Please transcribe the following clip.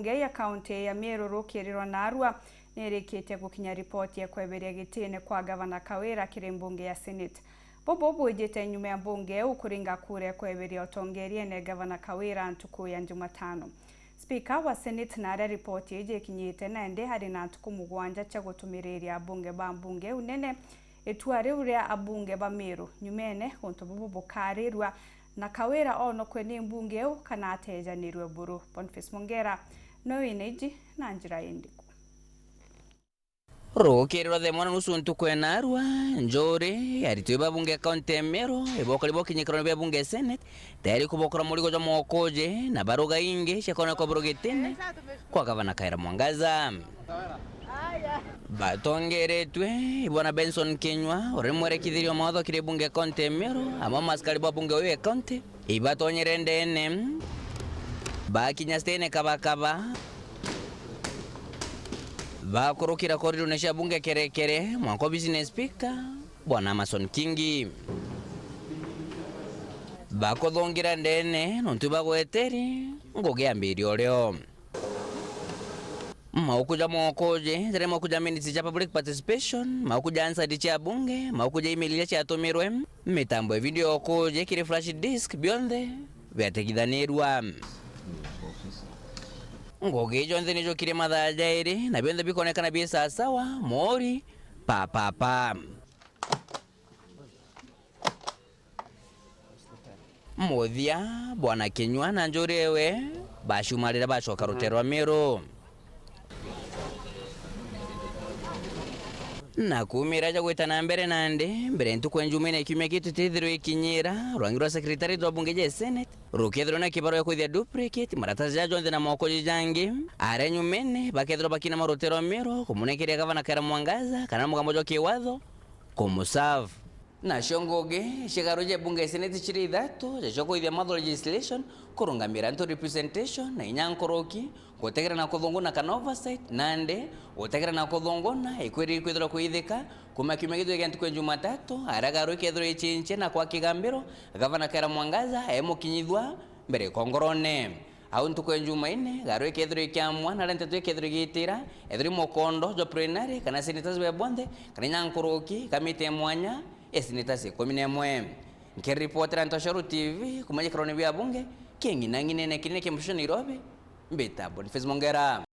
bunge ya kaunti ya Meru Rukirirwa na Arua nirikite gukinya ripoti ya kweberia gitine kwa gavana Kawira kiri mbunge ya Senate. Bobo bujite nyuma ya bunge ukuringa kure kweberia otongerie ne gavana Kawira ntuku ya Jumatano. Speaker wa Senate na ripoti ije kinyite na ende hari na ntuku mugwanja cha gutumiriria bunge ba mbunge unene etware uria abunge ba Meru nyumene onto bobo bukarirwa na Kawira ono kwene mbunge kana atejanirwe buru. Boniface Mongera no ineji na njira indiku Rukirirwa the mwana nusu ntuku ya Arua njore aritiwe bunge kaunti ya Meru iboko liboki nyikirano bya bunge Senate tayari kubokora muligo jo mokoje na baruga inge shekona kwa burugitene kwa gavana Kawira Mwangaza batongeretwe ibona Benson Kinyua uremwere kithirio mawatho kire bunge kaunti ya Meru ama maskari ba bunge oyo kaunti ibatonyere ndene bakinya stene kabakaba bakurukira korido nesha bunge kerekere mwanko business speaker bwana Amason Kingi bakothongira ndene nontu bagweteri ngoge ambiri oreo maukuja mokoje tere maukuja minutes cha public participation maukuja answer cha bunge maukuja email cha tomirwe mitambo ya video koje kire flash disk beyond vyategithanirwa ngoge jonze nijo kire mathajairi na bionde bikonekana bi sawa mori pa Muthia bwana Kinyua na njorewe bashumarira bacoka ruterwa Meru na kumira ja gwetana mbere nande mbere ntuku njumene kimya kitu tithiro ikinyira rwangirwa secretary wa bunge ya Senate rukethiro na kibaro ya kuthia duplicate maratazi ya jonze na moko jangi are nyumene bakethiro bakina marotero Meru kumunekeria gavana Kawira Mwangaza kana mugambo jo kiwatho kumuserve na shongoge shigaroje bunge ya Senate chiri ithatu jashoko ithia matho legislation kurungamira nto representation na inyankoroki gutegera na kuthongona kana oversight nande gutegera na kuthongona ikwiri kwithira kuithika kuma kimya githu gya ntuku Jumatatu aragaro ikethiro ichinche na kwa kigambiro gavana Kawira Mwangaza emukinyithwa mbere kongorone au ntuku Jumaine garo ikethiro ikiamwa na rentatu ikethiro gitira ethiri mokondo jo plenary kana senators be bonde kana nyankoroki kamite mwanya esinitasi 11 nkiripotera Ntoshoru TV kumanya kroni bya bunge kingi nangine ne kinene kimusho Nairobi mbeta Boniface Mongera.